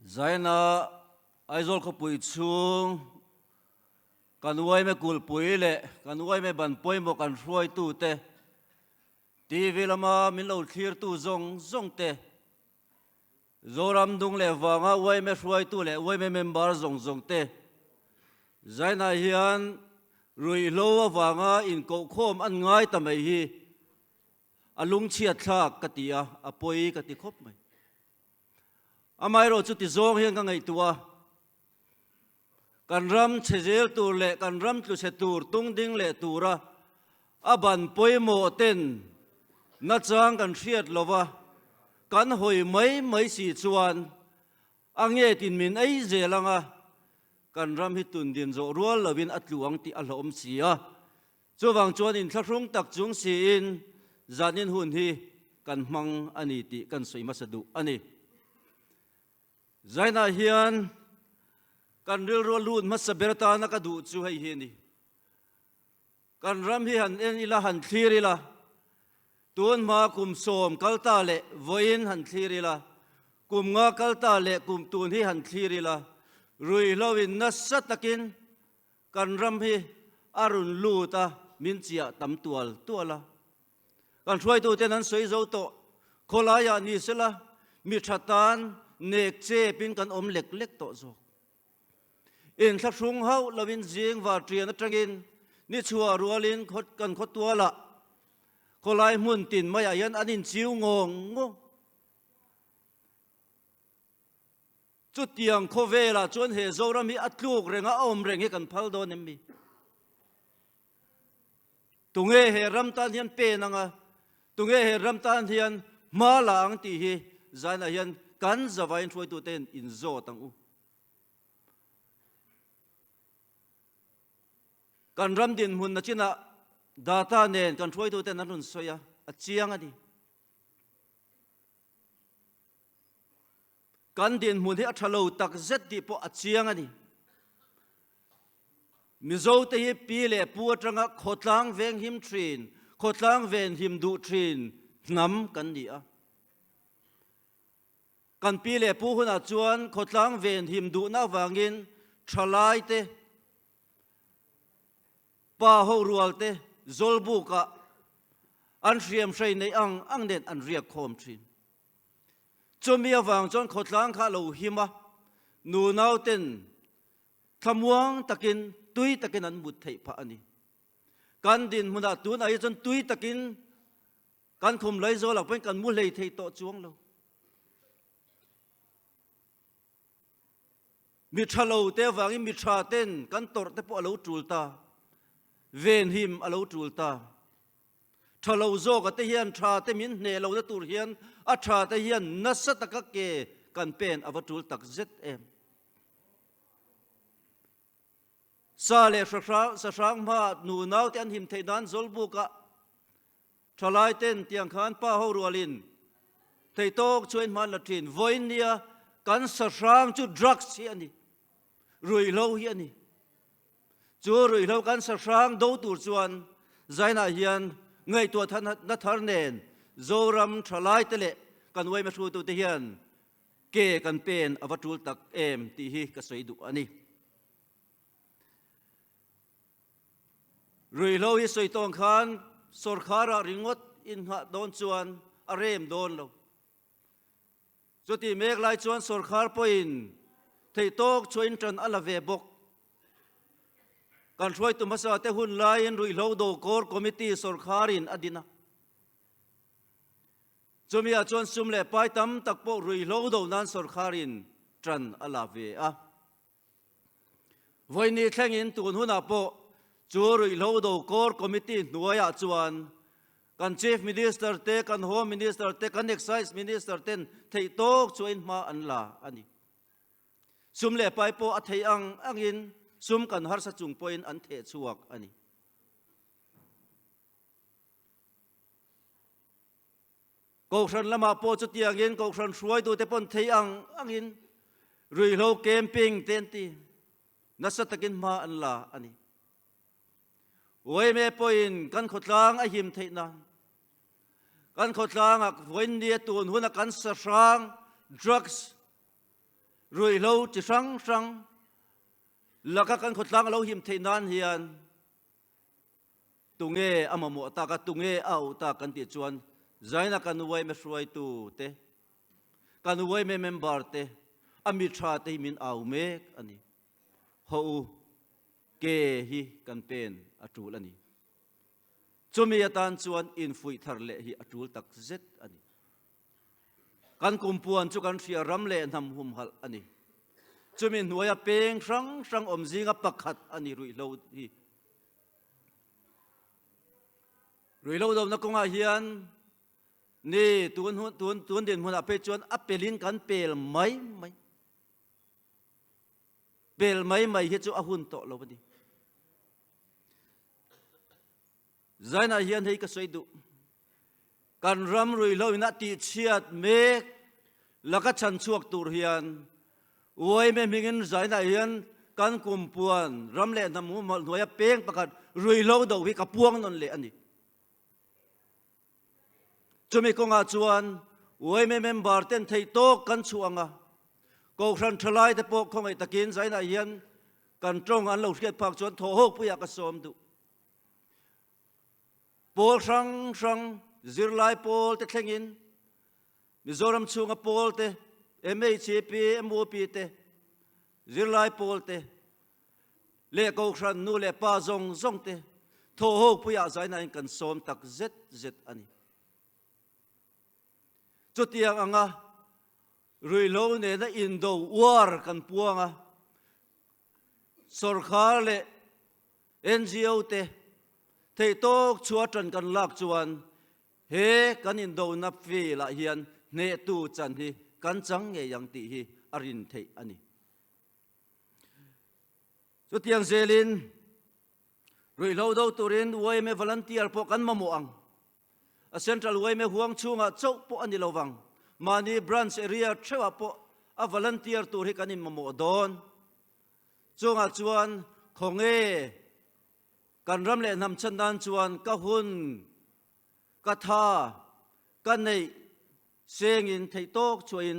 Zaina aizol ko pui chung kanuai me kul pui le kanuai me ban poi mo kan ruai tu te TV lama min lo thlir tu zong te zoram dung le wanga wai me ruai tu le wai me member zong te Zaina hian Ruihhlo wanga in ko khom an ngai ta mai hi alung chiat thak katia apoi kati khop mai amai ro chu ti zong hian ka ngai tua kan ram chejel tur le kan ram tlu se tur tung ding le tura aban poimo ten na chang kan hriat lova kan hoi mai si chuan ange tin min ei zelanga kan ram hi tun din zo rual lovin atluang ti alhom sia chuwang chuan in thlarung tak chung si in zanin hun hi kan mang ani ti kan soima sadu ani Zaina hian kan ril ro lun ma saberta na ka du chu hei hi ni kan ram hi han en ila han thirila tun ma kum som kalta le voin han thirila kum nga kalta le kum tun hi han thirila Ruihhlo in na satakin kan ram hi arun luta min chia tam tuala kan hruai tu ten an soi zo to kholaya ni sela mi thatan nek che pin kan om lek to zo in thlung hau lovin jing wa trian atangin ni chua rualin khot kan khot tuala kholai mun tin maya yan anin chiu ngong chút tiang kho ve la chuan he zoram hi atluk renga om reng hi kan phal don mi tunge he ramtan hian pe nanga tunge he ramtan hian ma lang ti hi Zaina hian kan zawain throi tu ten in zo tang u kan ram din hun na china data nen kan throi tu ten an run soya a chiang ani kan din mun hi athalo tak zet di po a chiang ani mizo te hi pi le pu atanga khotlang veng him trin khotlang ven him du trin nam kan ni a kan pi le pu huna chuan khotlang ven him du na wangin thalai te pa ho rual te zolbu ka an riam sei nei ang den an riak khom thin chumia wang chon khotlang kha lo hima nu nau ten thamuang takin tui takin an mut thei pha ani kan din muna tun ai chon tui takin kan khum lai zo lak pen kan mu lei thei to chuang lo mi thalo te wangi mi tha ten kan tor te po lo tulta ven him alo tulta thalo zo ka te hian tha te min ne lo na tur hian a tha te hian nasa taka ke kan pen avatul tak zet em sa le sa sang ma nu nau te an him thei dan zol bu ka thalai ten tiang khan pa ho rualin thei tok chuan man la thin voin nia kan sa sang chu drugs hi ani Ruihhlo hi ani chu Ruihhlo kan sa sang do tur chuan Zaina hian ngai tua than na thar nen zoram thalai te le kan wai ma thu tu te hian ke kan pen avatul tak em ti hi ka soi du ani Ruihhlo hi soi tong khan sorkhara ringot in ha don chuan arem don lo chuti mek lai chuan sorkhar poin thei tok chuin tran ala ve bok kan throi tu masa te hun lai in Ruihhlo do kor committee sorkharin adina chumia chuan sum le pai tam tak po Ruihhlo do nan sorkharin tran ala ve a voini thlengin tun huna po chu Ruihhlo do kor committee nuaya chuan kan chief minister te kan home minister te kan excise minister ten thei tok chuin ma an la ani sum le pai po a thei angin sum kan har sa chung point an the chuak ani ko khran lama po chu tiangin ko khran hruai tu te pon thei angin Ruihhlo camping ten ti nasatakin ma an la ani oi me point kan khotlang a him thei na kan khotlang ak voin dia tun huna kan sa sang drugs Ruihhlo chỉ sang là các con khốt lang lâu hiểm thế nan hiền tung nghe amamu ta ka tung nghe au ta kan ti chuan zaina kan uai me shuai tu te kan uai me member te ami tha te min au me ani ho ke hi kan pen atul ani chumi atan chuan Infuihtharna hi atul tak zet ani kan kumpuan chu kan ria ram le nam hum hal ani chumi nuaya peng sang om zinga pakhat ani Ruihhlo hi Ruihhlo do na konga hian ni tuan din huna pe chuan apelin kan pel mai hi chu ahun to lo bani zaina hian hei ka soidu kan ram Ruihhlo ina ti chiat me laka chan chuak tur hian oi me mingin zaina hian kan kumpuan ram le namu noya peng pakat Ruihhlo do hi ka puang non le ani chumi konga chuan oi me member ten thei to kan chuanga ko khan thalai te pok khongai takin zaina hian kan trong an lo hriat phak chuan tho hok puya ka som du pol sang zirlai pol te thlengin Mizoram chunga pol te MHP MOP te zirlai pol te le ko khan nu le pa zong te tho hok puya zaina in kan som tak zet ani chutiang anga Ruihhlo ne na indo war kan puanga sarkar le NGO te thei tok chuatran kan lak chuan he kan indo na fi la hian ne tu chan hi kan chang nge yang ti hi arin thei ani chutiang zelin Ruihhlo do turin wai me volunteer po kan mamuang a central way me huang chunga chau po ani lowang mani branch area thewa po a volunteer tur hi kanin mamo don chunga chuan khonge kan ram le nam chan dan chuan ka hun ka tha kan nei seng in thei tok chuin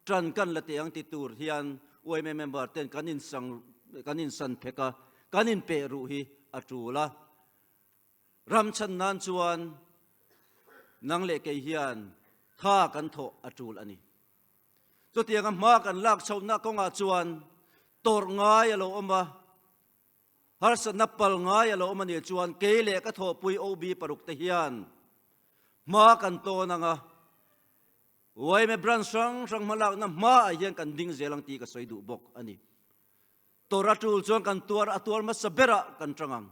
tran kan la tiang ti tur hian way me member ten kanin san pheka kanin pe ru hi atula ram chan nan chuan nang le ke hian tha kan tho atul ani chu tiang ma kan lak chona konga chuan tor ngai alo oma har sa napal ngai alo oma ni chuan ke le ka tho pui ob paruk te hian ma kan to nanga wai me bran sang malak na ma hian kan ding zelang ti ka soidu bok ani tor atul chuan kan tuar ma sabera kan trangang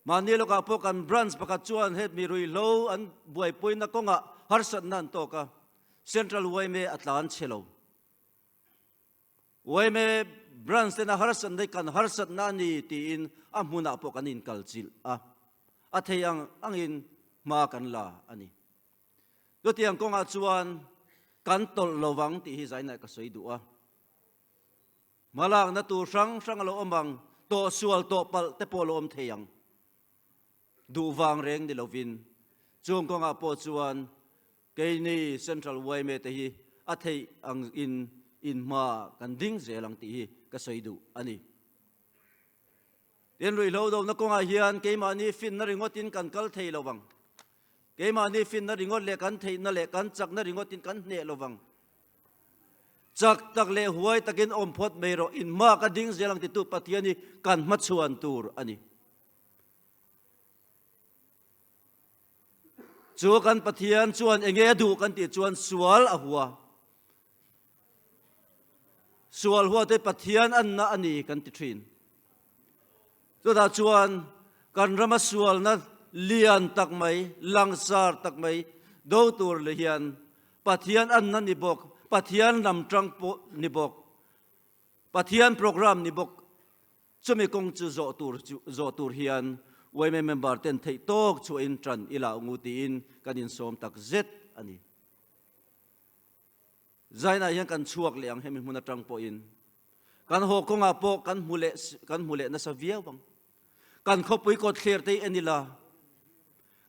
manilo ka po kan branch pakat chuan het mi Ruihhlo an buai poin na konga harsat nan to ka central way me atlan chelo way me branch te na harsat dei kan harsat na ni ti in amuna po kanin kalchil a theyang angin ma kan la ani do tiang konga chuan kan tol lowang ti hi zaina ka soidu malang na tu sang lo omang to sual to pal te polom theyang du wang reng ni lovin chung konga po chuan ke ni central way me te hi a thei ang in ma kan ding zelang ti hi ka soidu ani den Ruihhlo do na konga hian ke ma ni fin na ringotin kan kal thei lowang ke ma ni fin na ringot le kan thei na le kan chak na ringotin kan ne lowang chak tak le huai takin om phot meiro in ma ka ding zelang ti tu pathiani kan ma chuan tur ani chu kan pathian chuan enge du kan ti chuan sual a huwa te pathian an na ani kan ti thin chu da chuan kan rama sual na lian tak mai langsar tak mai do tur le hian pathian an na ni bok pathian nam trang po ni bok pathian program ni bok chumi kong chu zo tur hian way me member ten thei tok chu in tran ila nguti in kanin som tak zet ani zaina yang kan chuak le ang hemi huna tang po in kan ho konga po kan mule na sa viawang kan khopui ko thler te anila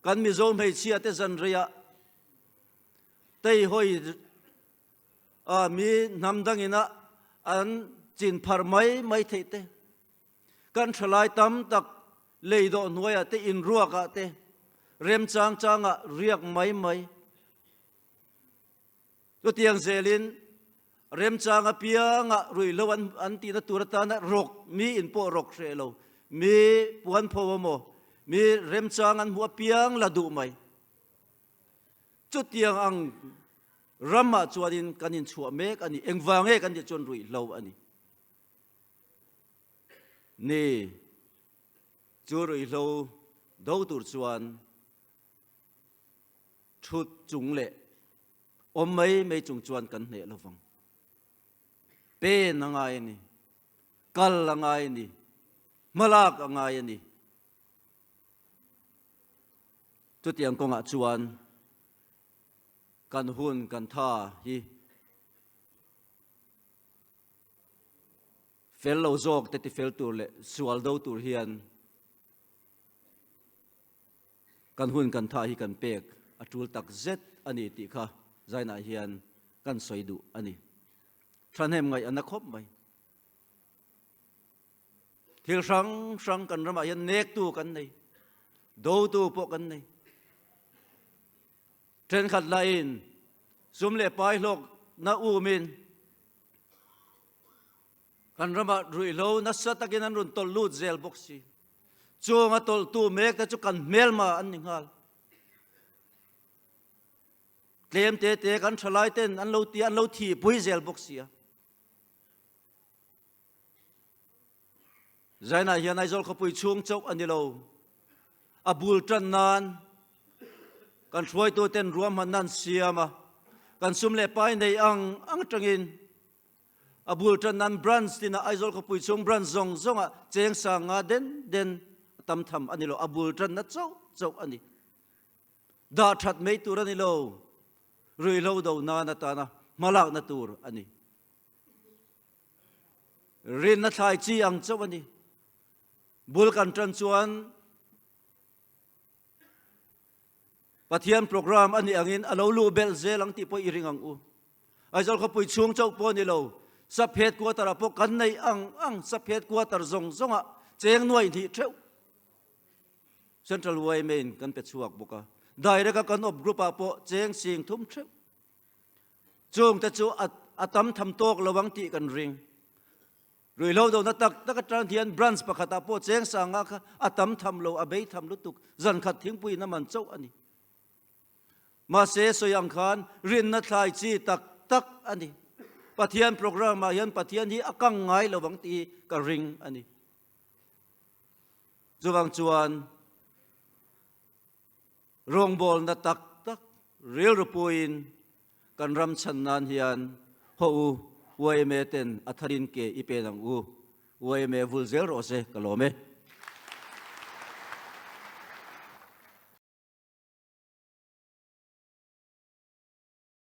kan mi zom hei chia te zan ria tei hoi mi namdangina an chin phar mai theite kan thalai tam tak leido noya te in ruaka te rem changa riak mai to tiang zelin rem changa pianga ruihhlo an ti na turata na rok mi in po rok relo mi puan phomo mi rem changan hua piang la du mai chu tiang ang rama chuadin kanin chua mek ani engwange kan je chon ruihhlo ani ni chu ruihhlo do tur chuan thut chung le om mấy chung chuan kan hne lovang pe na ngai ni kal la ngai ni malak ngai ni chu tiang ko nga chuan kan hun kan tha hi fel lo zok te ti fel tur le sual do tur hian kan hun kan tha hi kan pek atul tak zet ani ti kha zaina hian kan soidu ani thanem ngai anakhop mai thil sang kan rama hian nek tu kan nei do tu po kan nei tren khat lain zum le pai lok na u min kan rama ruihhlo na satakin an run tol lut zel boxi chunga tol tu mek ta chu kan melma an ningal tlem te kan thalai ten an lo thi pui zel boxia zaina hian ai zol khopui chung chok anilo abul tran nan kan thruai tu ten ruam han nan siama kan sum le pai nei ang tangin abul tran nan branch tina ai zol khopui chung branch zonga cheng sanga den tam tham anilo abul tran na chau ani da that mei tur anilo ruihhlo do na ta na malak na tur ani rin na thai chi ang chau ani bul kan tran chuan pathian program ani angin alo lu bel zelang ti po iring ang u ai zol khopui chung chau po ni lo saphet ko tara po kan nei ang saphet ko tar zonga cheng noi thi theu central way main kan pe chuak boka direct kan op group a po cheng sing thum theu chung ta chu atam tham tok lawang ti kan ring ruihhlo do na tak tran thian branch pakhata po cheng sanga kha atam tham lo abei tham lutuk zan khat thingpui na man chau ani ma se soyang khan rin na thlai chi tak ani pathian program ma hian pathian hi akang ngai lawang ti ka ring ani chuwang chuan rong bol na tak real rupuin kan ram chan nan hian ho u way me ten atharin ke ipenang u way me vulzel rose kalome